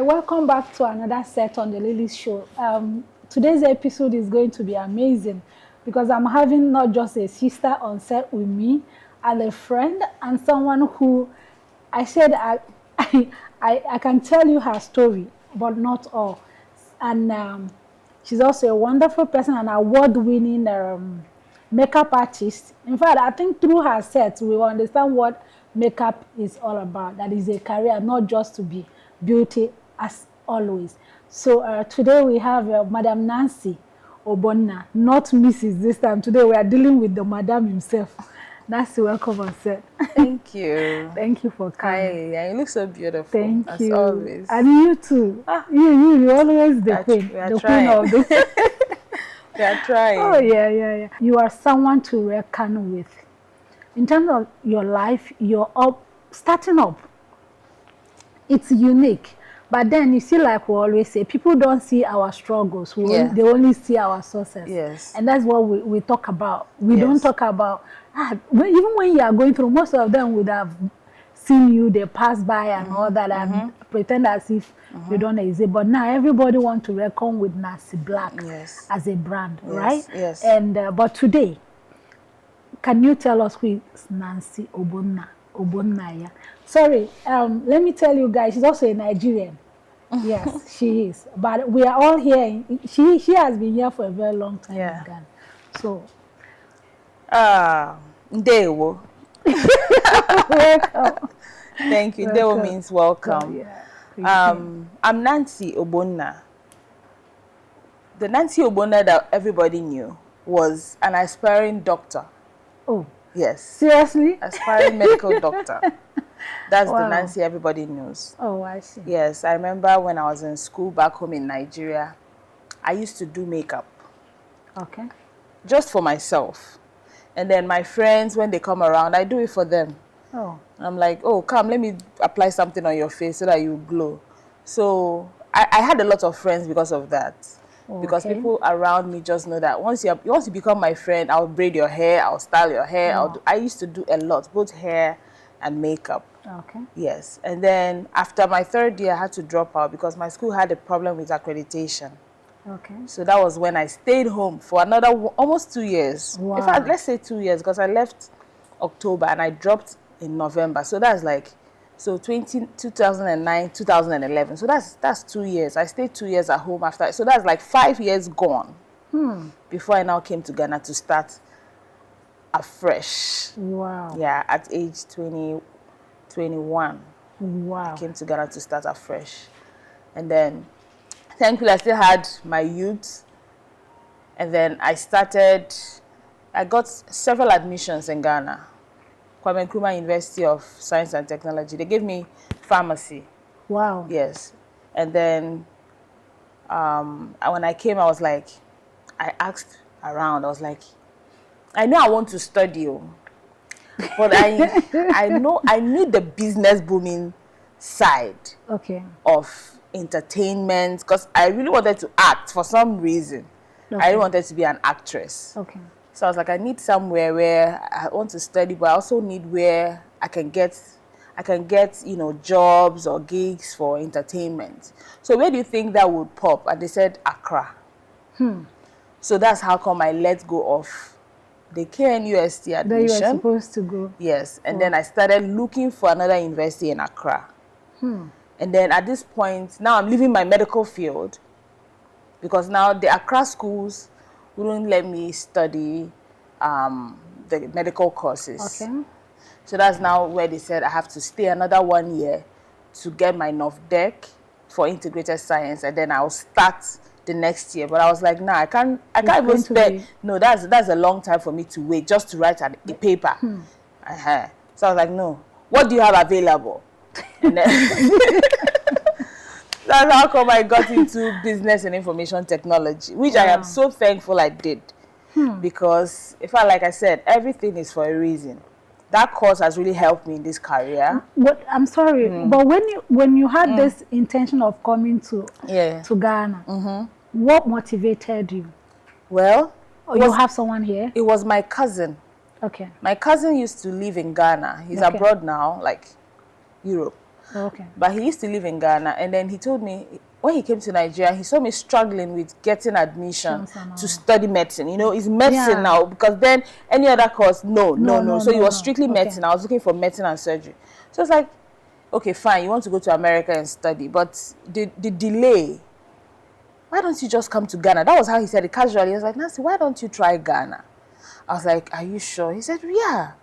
right, welcome back to another set on the Lily's show. Today's episode is going to be amazing because I'm having not just a sister on set with me, and a friend and someone who I said I can tell you her story, but not all. And she's also a wonderful person, an award-winning makeup artist. In fact, I think through her set, we will understand what makeup is all about. That is a career, not just to be beauty as always. So today we have Madam Nancy Obonna, not Mrs. this time. Today we are dealing with the Madam himself. Nancy, welcome on set. Thank you. Thank you for coming. Hi, you look so beautiful. Thank as you. Always. And you too. You always the queen. The queen of the. We are trying. Oh yeah. You are someone to reckon with. In terms of your life, you're starting up. It's unique. But then you see, like we always say, people don't see our struggles. They only see our success. Yes. And that's what we talk about. We don't talk about, even when you are going through, most of them would have seen you, they pass by and all that and pretend as if you don't exist. But now everybody wants to reckon with Nancy BLAQ as a brand, right? Yes. And but today, can you tell us who is Nancy Obonna? Yeah. Sorry, let me tell you guys, she's also a Nigerian. Yes, she is. But we are all here. She has been here for a very long time in Ghana. So, Ndewo. welcome. Thank you. Ndewo means welcome. I'm Nancy Obonna. The Nancy Obonna that everybody knew was an aspiring doctor. Oh. Yes. Seriously? Aspiring medical doctor. That's the Nancy everybody knows. Oh, I see. Yes, I remember when I was in school back home in Nigeria, I used to do makeup. Okay. Just for myself. And then my friends, when they come around, I do it for them. Oh. I'm like, oh, come, let me apply something on your face so that you glow. So I had a lot of friends because of that. Because people around me just know that once you become my friend, I'll braid your hair, I'll style your hair. I used to do a lot, both hair and makeup. Okay. Yes. And then after my third year, I had to drop out because my school had a problem with accreditation. Okay. So that was when I stayed home for another almost 2 years. Wow. In fact, let's say 2 years because I left October and I dropped in November. So that's like, 2009, 2011. So that's 2 years. I stayed 2 years at home after. So that's like 5 years gone before I now came to Ghana to start afresh. Wow. Yeah, at age 21. Wow. I came to Ghana to start afresh. And then, thankfully, I still had my youth. And then I got several admissions in Ghana. Kwame Nkrumah University of Science and Technology. They gave me pharmacy. Wow. Yes. And then when I came, I was like, I asked around. I was like, I know I want to study, but I know I need the business booming side of entertainment because I really wanted to act for some reason. I really wanted to be an actress. Okay. So I was like, I need somewhere where I want to study, but I also need where I can get, jobs or gigs for entertainment. So where do you think that would pop? And they said Accra. So that's how come I let go of the KNUST admission. That you were supposed to go. Yes, and then I started looking for another university in Accra. And then at this point, now I'm leaving my medical field because now the Accra schools wouldn't let me study the medical courses. Okay. So that's now where they said I have to stay another 1 year to get my NOVDEC for integrated science, and then I'll start the next year. But I was like, nah, I can't even spend. No, that's a long time for me to wait just to write a paper. So I was like, no, what do you have available? And then that's how come I got into business and information technology, which I am so thankful I did. Because, in fact, like I said, everything is for a reason. That course has really helped me in this career. But I'm sorry, but when you had this intention of coming to Ghana, what motivated you? Well, or you have someone here? It was my cousin. Okay. My cousin used to live in Ghana. He's abroad now, like Europe. Okay. But he used to live in Ghana, and then he told me when he came to Nigeria, he saw me struggling with getting admission to study medicine. You know, it's medicine now, because then any other course, no. So it was strictly medicine. I was looking for medicine and surgery. So it's like, okay, fine, you want to go to America and study, but the delay, why don't you just come to Ghana? That was how he said it casually. He was like, Nancy, why don't you try Ghana? I was like, are you sure? He said, yeah,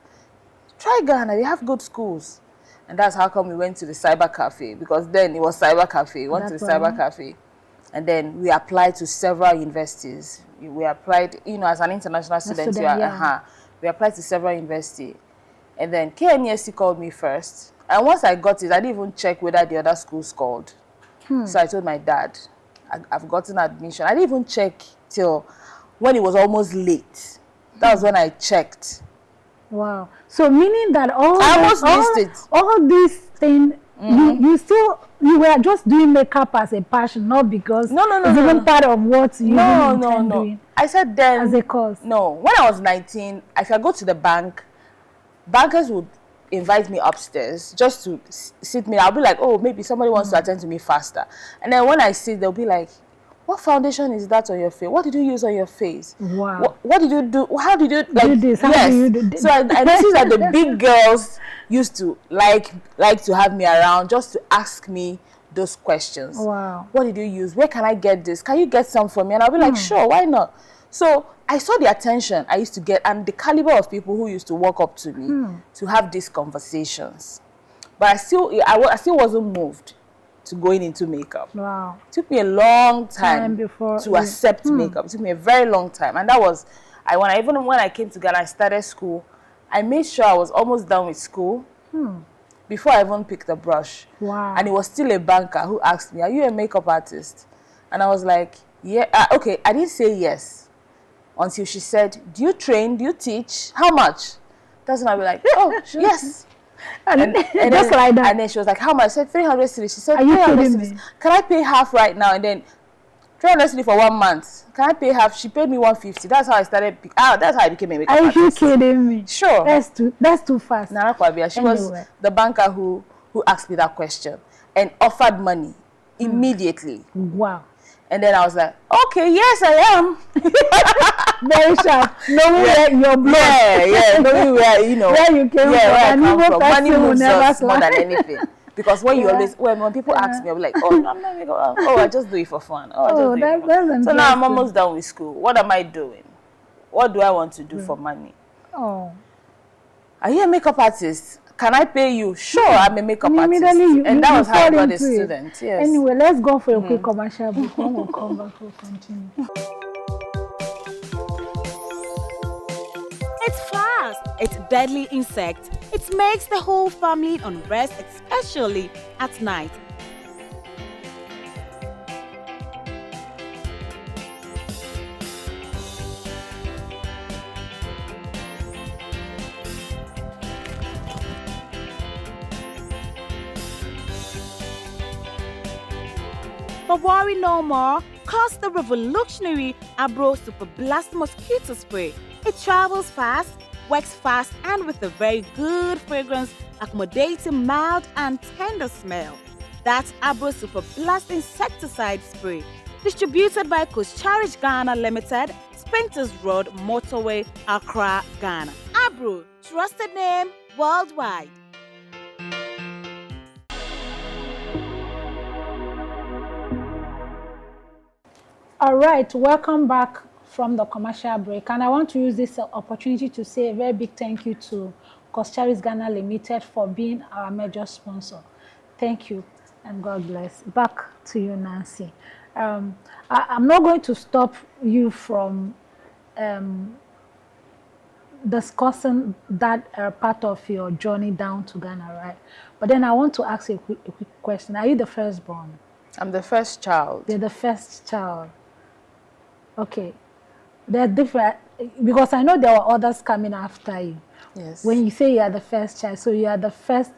try Ghana. They have good schools. And that's how come we went to the cyber cafe, because then it was cyber cafe. We went to the cyber cafe. And then we applied to several universities. We applied, you know, as an international student, we applied to several universities. And then KNESC called me first. And once I got it, I didn't even check whether the other schools called. So I told my dad, I've gotten admission. I didn't even check till when it was almost late. That was when I checked. Wow. So meaning that all these things, you were just doing makeup as a passion, not because it's even part of what you intend doing. I said then as a course. No, when I was 19, if I go to the bank, bankers would invite me upstairs just to sit me. I'll be like, oh, maybe somebody wants to attend to me faster. And then when I sit, they'll be like, what foundation is that on your face? What did you use on your face? Wow. What did you do? How did you do this? How do you do this? So I noticed that the big girls used to like to have me around just to ask me those questions. Wow. What did you use? Where can I get this? Can you get some for me? And I'll be like, sure, why not? So I saw the attention I used to get and the caliber of people who used to walk up to me to have these conversations. But I still wasn't moved to going into makeup. Wow. It took me a long time before to accept makeup. It took me a very long time. And that was, when I came to Ghana, I started school, I made sure I was almost done with school before I even picked the brush. Wow. And it was still a banker who asked me, are you a makeup artist? And I was like, yeah, okay. I didn't say yes until she said, do you train? Do you teach? How much? That's when I'll be like, oh, yes. And just like that. And then she was like, how much? I said 300 cedis. She said, 300 cedis. Can I pay half right now? And then 300 cedis for 1 month. Can I pay half? She paid me 150. That's how I started. That's how I became a makeup artist. Are you kidding me? Sure. That's too fast. Nana Kwabia. She was the banker who asked me that question and offered money immediately. Wow. And then I was like, okay, yes, I am. Very sharp. Knowing where your blood. Knowing where, you know. Where you came from. Where I come from. Money moves us more than anything. Because when you always, when people ask me, I'll be like, oh, no, I'm not making up. Oh, I just do it for fun. So now I'm almost done with school. What am I doing? What do I want to do for money? Oh. Are you a makeup artist? Can I pay you? Sure, I'm a makeup artist. And that was how I got a student. Yes. Anyway, let's go for a quick commercial break. When we come back, we'll continue. It's fast. It's deadly insect. It makes the whole family unrest, especially at night. But worry no more, cause the revolutionary Abro Super Blast Mosquito Spray. It travels fast, works fast, and with a very good fragrance, accommodating mild and tender smell. That's Abro Super Blast Insecticide Spray. Distributed by Coast Ghana Limited, Spinters Road, Motorway, Accra, Ghana. Abro, trusted name worldwide. All right, welcome back from the commercial break. And I want to use this opportunity to say a very big thank you to Coast Ghana Limited for being our major sponsor. Thank you and God bless. Back to you, Nancy. I'm not going to stop you from discussing that part of your journey down to Ghana, right? But then I want to ask you a quick question. Are you the firstborn? I'm the first child. You're the first child. Okay. They're different, because I know there were others coming after you. Yes. When you say you are the first child, so you are the first.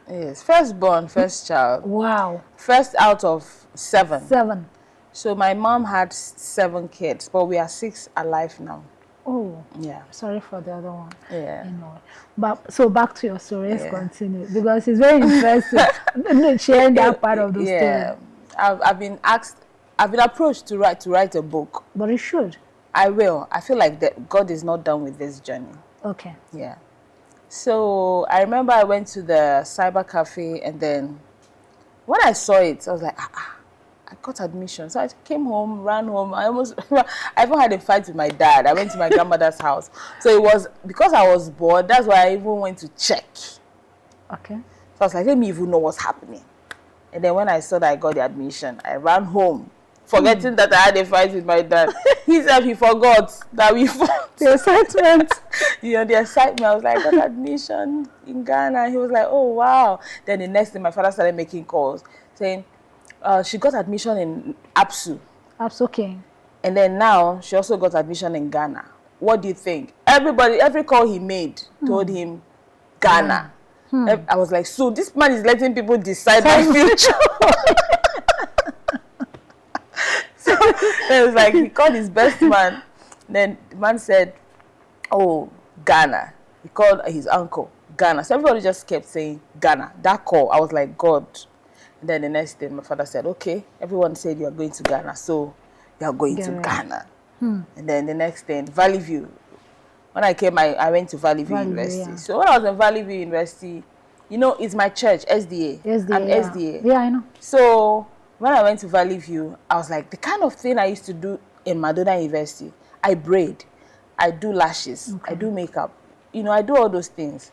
Yes, firstborn, first child. Wow. First out of 7. 7. So my mom had 7 kids, but we are 6 alive now. Oh, Yeah. sorry for the other one. Yeah. You know, but so back to your story. Let's Yeah. continue because it's very interesting. Sharing that part of the Yeah. story. I've been asked, I've been approached to write a book. But you should. I will. I feel like that God is not done with this journey. Okay. Yeah. So I remember I went to the cyber cafe, and then when I saw it, I was like, I got admission. So I came home, ran home. I even had a fight with my dad. I went to my grandmother's house. So it was because I was bored. That's why I even went to check. Okay. So I was like, let me even know what's happening. And then when I saw that I got the admission, I ran home, forgetting that I had a fight with my dad. He said he forgot that we fought. The excitement. You know, the excitement. I was like, I got admission in Ghana. He was like, oh, wow. Then the next day, my father started making calls, saying, she got admission in APSU. That's okay. And then now, she also got admission in Ghana. What do you think? Every call he made told him Ghana. I was like, so this man is letting people decide my future. So it was like, he called his best man. Then the man said, oh, Ghana. He called his uncle, Ghana. So everybody just kept saying Ghana. That call, I was like, God. And then the next day, my father said, okay, everyone said you are going to Ghana, so you are going to Ghana. And then the next day, Valley View. When I came, I went to Valley View University. Yeah. So when I was in Valley View University, you know, it's my church, SDA. I'm SDA. Yeah, I know. So when I went to Valley View, I was like, the kind of thing I used to do in Madonna University, I braid, I do lashes, I do makeup. You know, I do all those things.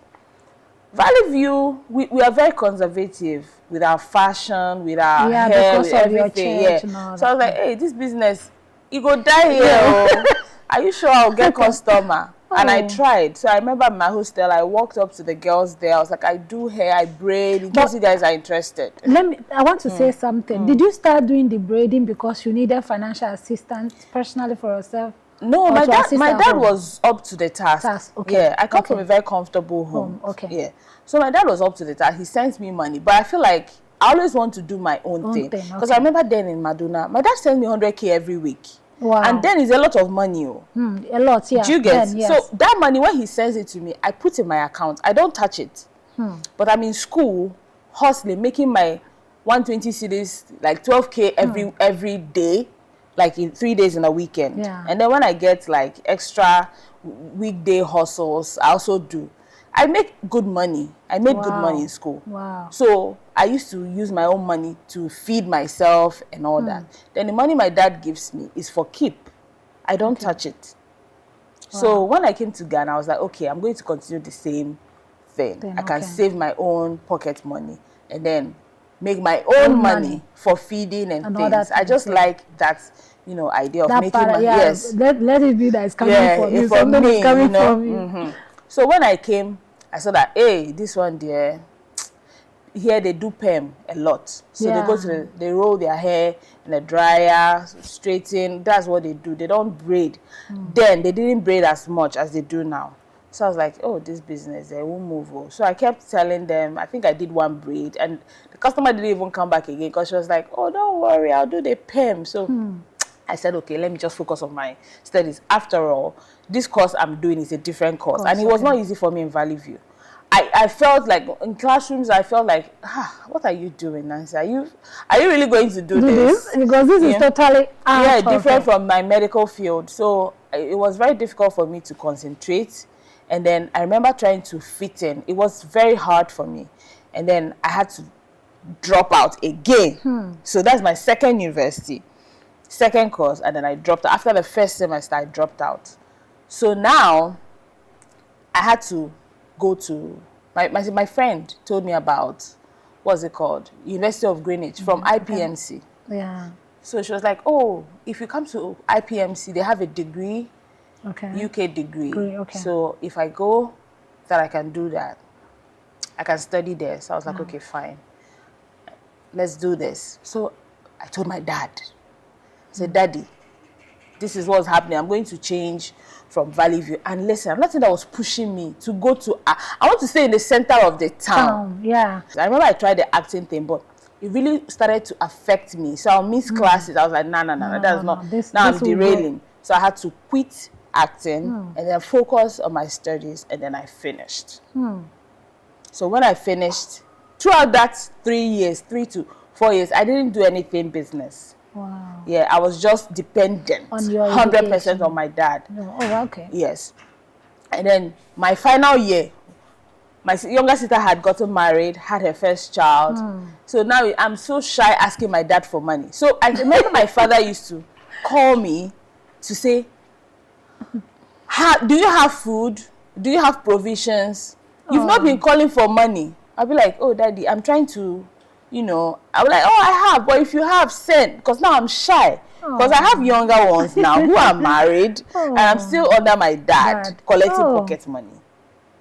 Valley View, we are very conservative with our fashion, with our hair, with everything. Yeah. So I was like, hey, this business, you go die here. Are you sure I'll get customer? And I tried. So I remember my hostel, I walked up to the girls there. I was like, I do hair, I braid, in case you guys are interested. I want to say something. Did you start doing the braiding because you needed financial assistance personally for yourself? No, my dad was up to the task. Okay. Yeah, I come from a very comfortable home. Okay. Yeah. So my dad was up to the task. He sends me money. But I feel like I always want to do my own thing. Because I remember then in Madonna, my dad sent me 100K every week. Wow. And then it's a lot of money. A lot, yeah. Do you get? Then, yes. So that money, when he sends it to me, I put in my account. I don't touch it. But I'm in school, hustling, making my 120 cedis, like 12K every day, like in 3 days in a weekend. Yeah. And then when I get like extra weekday hustles, I also do. I make good money. I made good money in school. Wow. So I used to use my own money to feed myself and all that. Then the money my dad gives me is for keep. I don't touch it. Wow. So when I came to Ghana, I was like, okay, I'm going to continue the same thing. I can save my own pocket money and then make my own money for feeding and things. I just like that, you know, idea of making money. Yes. Let it be that it's coming from you. From Something me, is coming you know? from you. So when I came, I saw that, hey, this one there, here they do perm a lot. So they go to they roll their hair in a dryer, straighten. That's what they do. They don't braid. Then they didn't braid as much as they do now. So I was like, oh, this business, they won't move. So I kept telling them, I think I did one braid, and the customer didn't even come back again because she was like, oh, don't worry, I'll do the perm. So I said, okay, let me just focus on my studies. After all, this course I'm doing is a different course. And it was not easy for me in Valley View. I felt like in classrooms, I felt like, what are you doing, Nancy? Are you really going to do this? Because this is totally different from my medical field. So it was very difficult for me to concentrate. And then I remember trying to fit in. It was very hard for me. And then I had to drop out again. So that's my second university, second course. And then I dropped out. After the first semester, I dropped out. So now I had to go to, my friend told me about, what's it called? University of Greenwich from IPMC. Yeah. So she was like, oh, if you come to IPMC, they have a degree, UK degree. So if I go, that I can do that. I can study there. So I was like, okay, fine. Let's do this. So I told my dad. I said, Daddy, this is what's happening. I'm going to change from Valley View. And listen, I'm not saying that was pushing me to go to, I want to stay in the center of the town. Yeah. I remember I tried the acting thing, but it really started to affect me. So I'll miss classes. I was like, no, that's not. Now I'm derailing. So I had to quit acting and then focus on my studies, and then I finished. So when I finished, throughout that 3 to 4 years, I didn't do anything business. Wow. Yeah, I was just dependent On your 100% on my dad. Oh, okay. Yes. And then my final year, my younger sister had gotten married, had her first child. So now I'm so shy asking my dad for money. So I remember my father used to call me to say, do you have food? Do you have provisions? You've not been calling for money. I'll be like, oh, daddy, I'm trying to, you know. I'll be like, oh, I have. But if you have, send. Because now I'm shy. Because I have younger ones now who are married. And I'm still under my dad collecting pocket money.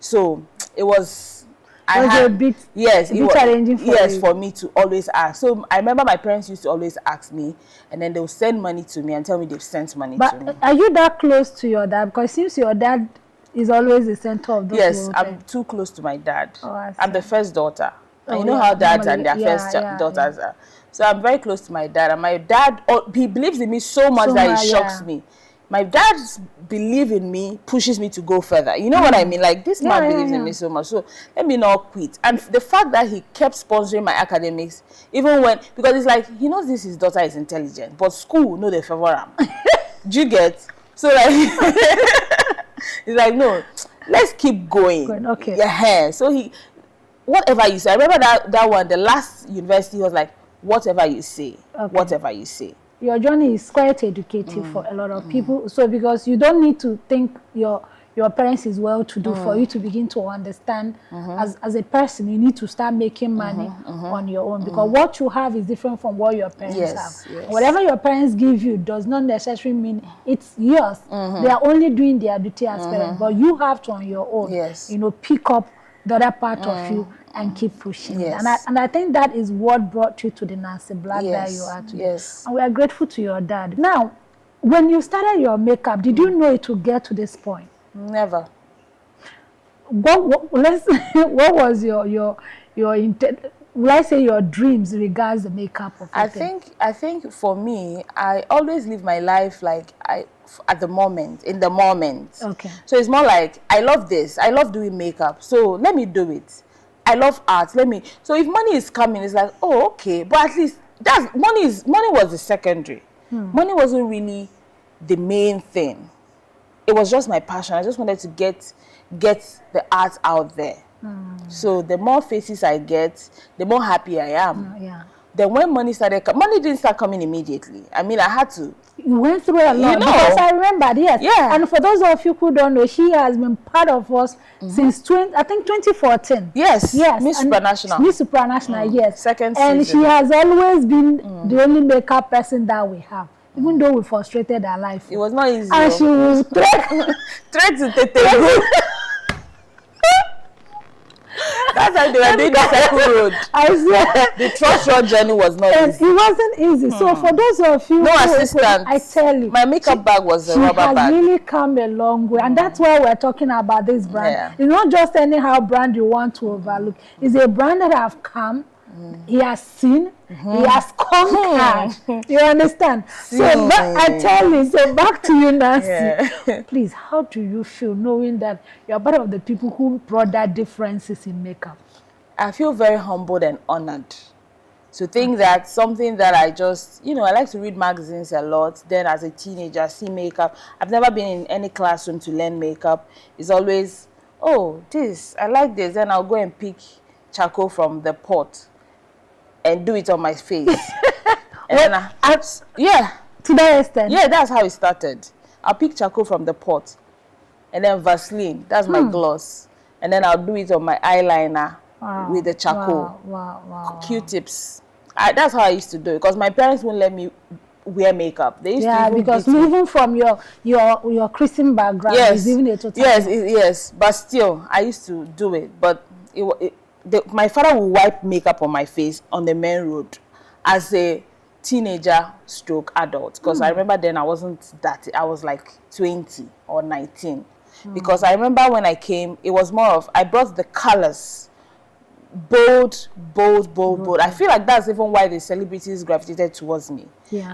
So it was... a bit challenging for you. For me to always ask. So I remember my parents used to always ask me, and then they'll send money to me and tell me they've sent money to me. But are you that close to your dad? Because it seems your dad is always the center of those. Yes, I'm too close to my dad. I'm the first daughter. And you know yeah, how dads normally, and their first daughters are. So I'm very close to my dad. And my dad, he believes in me so much that it shocks me. My dad's belief in me pushes me to go further. You know what I mean? Like, this man believes in me so much. So let me not quit. And the fact that he kept sponsoring my academics, even when, because it's like, he knows his daughter is intelligent, but school, no, they favor him. Do you get? So like, he's like, no, let's keep going. Okay. Yeah. So he, whatever you say. I remember that one, the last university, was like, whatever you say, whatever you say. Your journey is quite educative for a lot of people. So because you don't need to think your parents is well-to-do for you to begin to understand as a person, you need to start making money on your own, because what you have is different from what your parents have. Yes. Whatever your parents give you does not necessarily mean it's yours. They are only doing their duty as parents, but you have to on your own, you know, pick up the other part of you and keep pushing it. And I think that is what brought you to the Nancy Blaaq that you are today. And we are grateful to your dad. Now, when you started your makeup, did you know it would get to this point? Never. What was your intent? Will I say your dreams regards the makeup of I think for me, I always live my life like in the moment. Okay. So it's more like, I love this. I love doing makeup. So let me do it. I love art. So if money is coming, it's like, oh, okay. But at least money was the secondary. Money wasn't really the main thing. It was just my passion. I just wanted to get the art out there. So the more faces I get, the more happy I am. Then when money started coming, money didn't start coming immediately. I mean, I had to. You went through a lot. Because I remember, yes. Yeah. And for those of you who don't know, she has been part of us since 2014. Yes. Miss Supranational. Miss Supranational, yes. Second and season. She has always been the only makeup person that we have. Even though we frustrated her life. It was not easy. And she will trek to Tete. That's how they were doing the circle road. I swear. The trust road journey was not easy. It wasn't easy. So for those of you assistant, I tell you, my makeup bag was a rubber bag. She has really come a long way, and that's why we're talking about this brand. It's not just anyhow brand you want to overlook. It's a brand that have come. He has seen, he has conquered. You understand? So I tell you, so back to you, Nancy. Please, how do you feel knowing that you're part of the people who brought that differences in makeup? I feel very humbled and honored to think that something that I just, I like to read magazines a lot. Then as a teenager, see makeup. I've never been in any classroom to learn makeup. It's always, oh, I like this. Then I'll go and pick charcoal from the pot and do it on my face. And then to that extent. Yeah, that's how it started. I'll pick charcoal from the pot, and then Vaseline. That's my gloss, and then I'll do it on my eyeliner with the charcoal. Wow. Q-tips. That's how I used to do it, because my parents wouldn't let me wear makeup. They used to because even from your Christian background, is even a total. Yes, but still, I used to do it, but my father would wipe makeup on my face on the main road as a teenager stroke adult, because I remember then I wasn't that, I was like 20 or 19, because I remember when I came, it was more of, I brought the colors, bold. I feel like that's even why the celebrities gravitated towards me,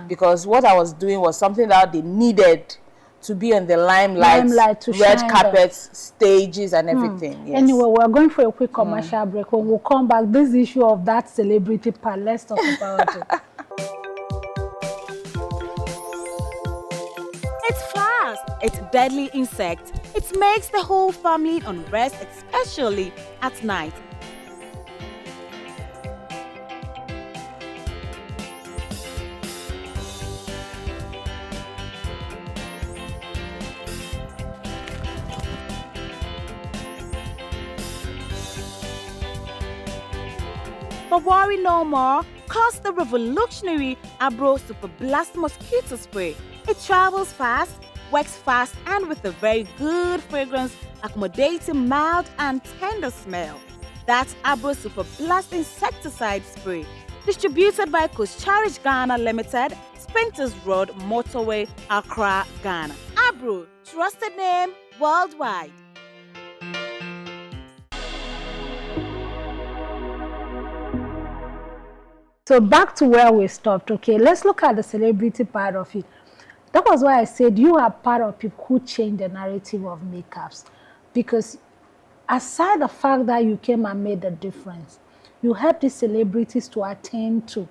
because what I was doing was something that they needed to be on the limelight, to red shine carpets, stages, and everything. Yes. Anyway, we're going for a quick commercial break. When we'll come back, this issue of that celebrity part, let's talk about it. It's fast. It's deadly insect. It makes the whole family unrest, especially at night. But worry no more, cause the revolutionary Abro Super Blast Mosquito Spray. It travels fast, works fast, and with a very good fragrance, accommodating mild and tender smell. That's Abro Super Blast Insecticide Spray. Distributed by Coast Ghana Limited, Sprinters Road, Motorway, Accra, Ghana. Abro, trusted name worldwide. So back to where we stopped, okay? Let's look at the celebrity part of it. That was why I said you are part of people who change the narrative of makeups. Because aside the fact that you came and made a difference, you helped these celebrities to attain to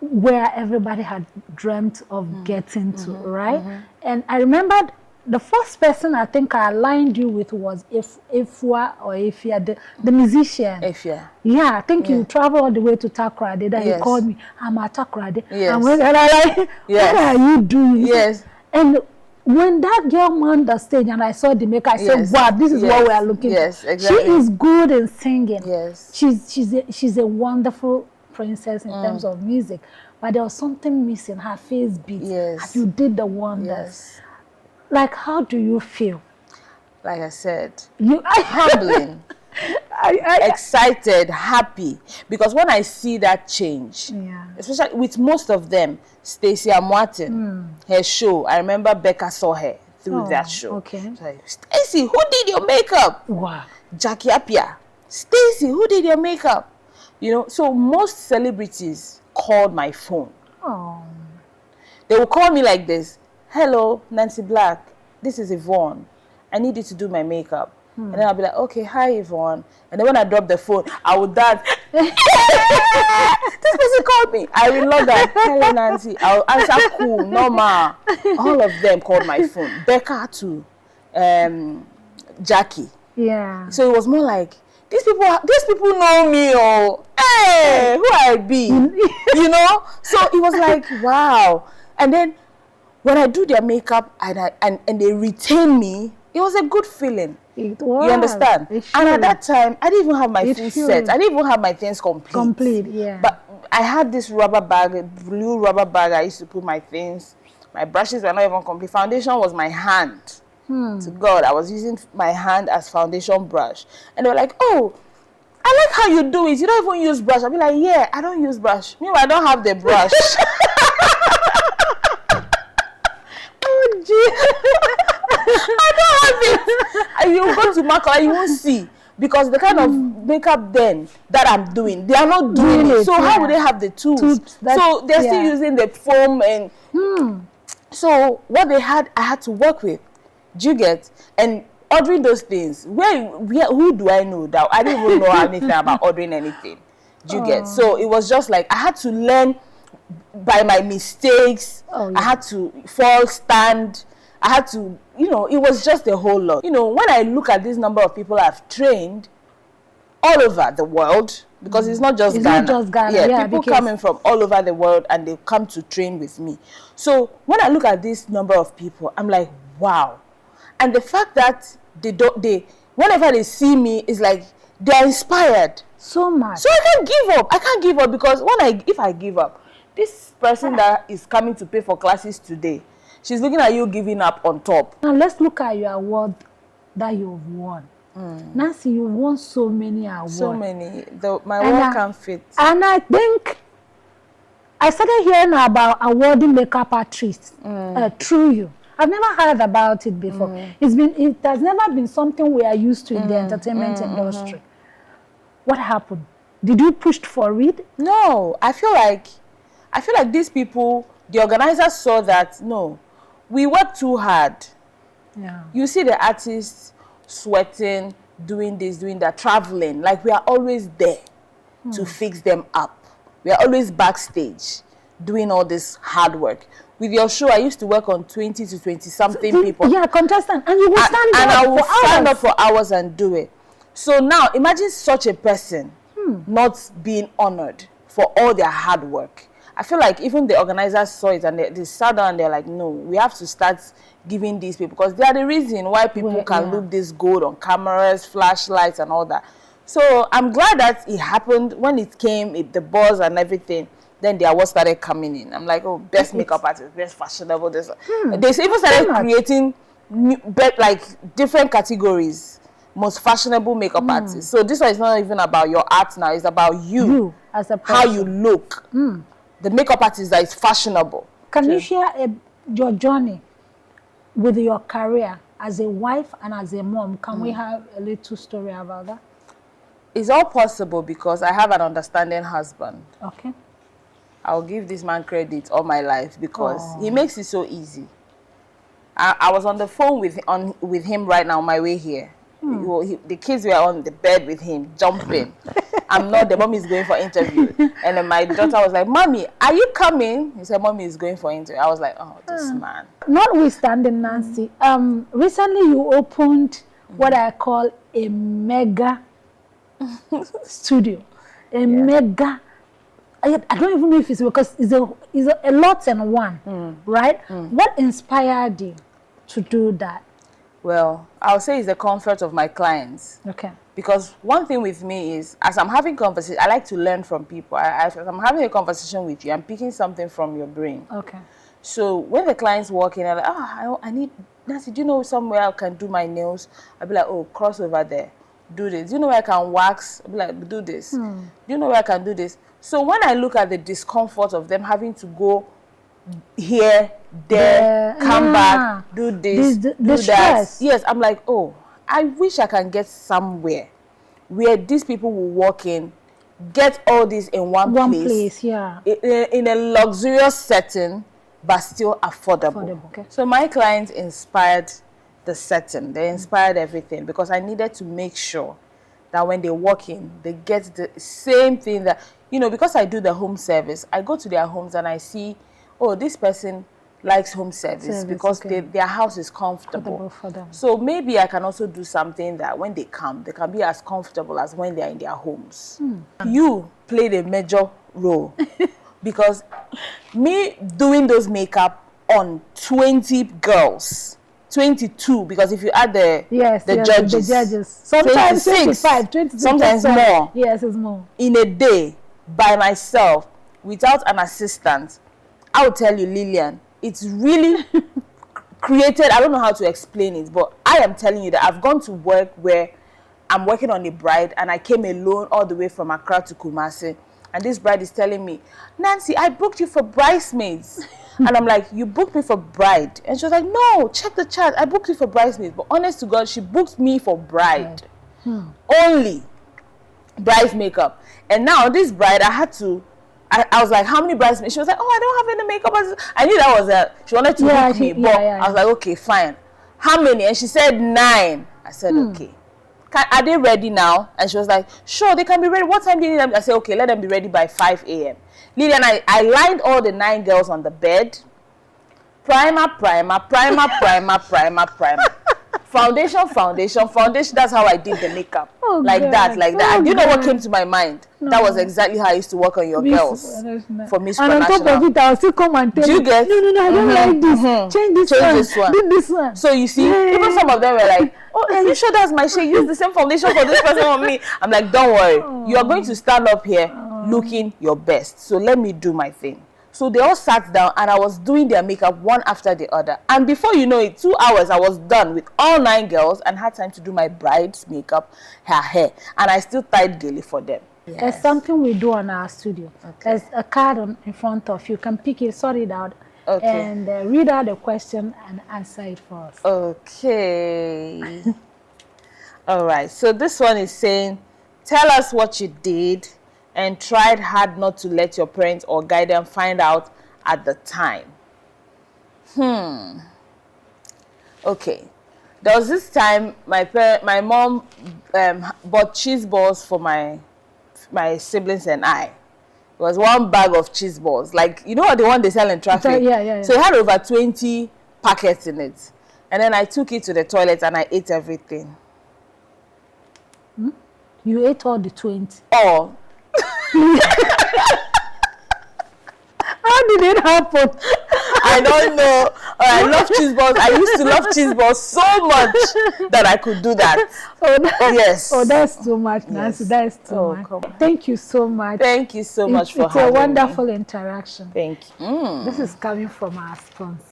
where everybody had dreamt of getting to, right? And I remembered the first person I think I aligned you with was Ifya, the musician. Ifya. Yeah, I think you traveled all the way to Takoradi. Then he called me, I'm at Takoradi. Yes. And when I like, what are you doing? Yes. And when that girl won the stage and I saw the maker, I said, wow, this is what we are looking for. Yes, exactly. She is good in singing. Yes. She's a wonderful princess in terms of music. But there was something missing, her face beat. Yes. And you did the wonders. Yes. Like, how do you feel? Like I said, Humbling. Excited, happy. Because when I see that change, especially with most of them, Stacey Amwatin, her show, I remember Becca saw her through that show. Okay. Like, Stacey, who did your makeup? Wow. Jackie Appiah. Stacey, who did your makeup? You know, so most celebrities called my phone. Oh. They will call me like this. Hello, Nancy BLAQ. This is Yvonne. I need you to do my makeup. And then I'll be like, okay, hi, Yvonne. And then when I drop the phone, I would dance. This person called me. I will log that. Hello, Nancy. I'll answer cool, normal. All of them called my phone. Becca to Jackie. Yeah. So it was more like, these people know me, oh, hey, who I be, you know? So it was like, wow. And then when I do their makeup and they retain me, it was a good feeling. It was. You understand? And at that time, I didn't even have my full set. I didn't even have my things complete. Yeah. But I had this rubber bag, blue rubber bag. I used to put my things. My brushes were not even complete. Foundation was my hand. To God, I was using my hand as foundation brush. And they were like, oh, I like how you do it. You don't even use brush. I'll be like, yeah, I don't use brush. Meanwhile, I don't have the brush. Oh, gee. I don't have it. And you go to Makala, you won't see. Because the kind of makeup then that I'm doing, they are not doing it. So how would they have the tools? So they're still using the foam and... So what they had, I had to work with. Do you get? And ordering those things, who do I know that I didn't even know anything about ordering anything? Do you get? So it was just like I had to learn by my mistakes. I had to fall, stand. I had to, you know, it was just a whole lot. You know, when I look at this number of people I've trained all over the world, because it's not just Ghana. Not just Ghana. Yeah, people coming from all over the world and they come to train with me. So when I look at this number of people, I'm like, wow. And the fact that whenever they see me, it's like they're inspired. So much. So I can't give up. I can't give up because if I give up, this person that is coming to pay for classes today, she's looking at you giving up on top. Now let's look at your award that you've won. Nancy, you won so many awards. So many. My work can't fit. And I think I started hearing about awarding makeup artists through you. I've never heard about it before. It has never been something we are used to in the entertainment industry. What happened? Did you push for it? No, I feel like these people, the organizers saw that, no, we work too hard. Yeah. You see the artists sweating, doing this, doing that, traveling. Like, we are always there to fix them up. We are always backstage doing all this hard work. With your show, I used to work on 20 to 20 something people. Yeah, contestant. And you will stand and up I will for stand hours. up for hours and do it. So now, imagine such a person not being honored for all their hard work. I feel like even the organizers saw it and they sat down and they're like, no, we have to start giving these people, because they are the reason why people can look this good on cameras, flashlights and all that. So I'm glad that it happened. When it came, the buzz and everything, then the awards started coming in. I'm like, oh, best makeup artist, best fashionable. They even started creating like different categories. Most fashionable makeup artist. So this one is not even about your art now. It's about you as a person. How you look. The makeup artist that is fashionable. Can you share your journey with your career as a wife and as a mom? Can we have a little story about that? It's all possible because I have an understanding husband. Okay. I'll give this man credit all my life because he makes it so easy. I was on the phone with him right now on my way here. The kids were on the bed with him, jumping. I'm not, the mommy is going for interview. And then my daughter was like, Mommy, are you coming? He said, Mommy is going for interview. I was like, oh, this man. Notwithstanding, Nancy, recently you opened what I call a mega studio. Mega. I don't even know if it's because it's a lot in one, right? What inspired you to do that? Well, I'll say it's the comfort of my clients. Okay. Because one thing with me is, as I'm having conversation, I like to learn from people. As I'm having a conversation with you, I'm picking something from your brain. Okay. So when the clients walk in, they're like, I need, Nancy, do you know somewhere I can do my nails? I'll be like, oh, cross over there. Do this. Do you know where I can wax? I'll be like, do this. Do you know where I can do this? So when I look at the discomfort of them having to go here, there, come back, do this, do that. Stress. Yes, I'm like, oh, I wish I can get somewhere where these people will walk in, get all this in one place, yeah, in a luxurious setting, but still affordable. Okay. So my clients inspired the setting. They inspired everything because I needed to make sure that when they walk in, they get the same thing that, because I do the home service, I go to their homes and I see, oh, this person likes home service because their house is comfortable for them. So maybe I can also do something that when they can be as comfortable as when they're in their homes. You played a major role because me doing those makeup on 20 girls, 22, because if you add the judges, sometimes 25, 26, sometimes more. Yes, it's more. In a day, by myself, without an assistant, I will tell you, Lillian, it's really created, I don't know how to explain it, but I am telling you that I've gone to work where I'm working on a bride and I came alone all the way from Accra to Kumasi. And this bride is telling me, Nancy, I booked you for bridesmaids. And I'm like, you booked me for bride? And she was like, no, check the chart. I booked you for bridesmaids. But honest to God, she booked me for bride. Only bride's makeup. And now this bride, I was like, how many bridesmaids? She was like, oh, I don't have any makeup. I knew that was she wanted to book me. But I was like, okay, fine. How many? And she said 9. I said, okay. Are they ready now? And she was like, sure, they can be ready. What time do you need them? I said, okay, let them be ready by 5 a.m. Lillian, I lined all the 9 girls on the bed. Primer. Foundation. That's how I did the makeup. That. And do you know what came to my mind? No. That was exactly how I used to work on your girls for Miss And on top of it, I'll still come and tell you. Get? No, I don't like this. Change this one. Do this one. So you see, even some of them were like, oh, are you sure that's my shade? Use the same foundation for this person on me. I'm like, don't worry. You are going to stand up here looking your best. So let me do my thing. So they all sat down and I was doing their makeup one after the other. And before you know it, 2 hours I was done with all 9 girls and had time to do my bride's makeup, her hair. And I still tied gaily for them. Yes. There's something we do on our studio. Okay. There's a card in front of you. You can pick it, sort it out, and read out the question and answer it for us. Okay. All right. So this one is saying, tell us what you did and tried hard not to let your parents or guardian find out at the time. Okay. There was this time my mom bought cheese balls for my siblings and I. It was one bag of cheese balls, like the one they sell in traffic. Yeah. So it had over 20 packets in it, and then I took it to the toilet and I ate everything. You ate all the 20. Oh. How did it happen? I don't know. I love cheese balls. I used to love cheese balls so much that I could do that. Yes. Oh, that's too much, Nancy. Yes. That is too much. Come on. Thank you so much. Thank you so much for having me. having It's a wonderful interaction. Thank you. This is coming from our sponsor.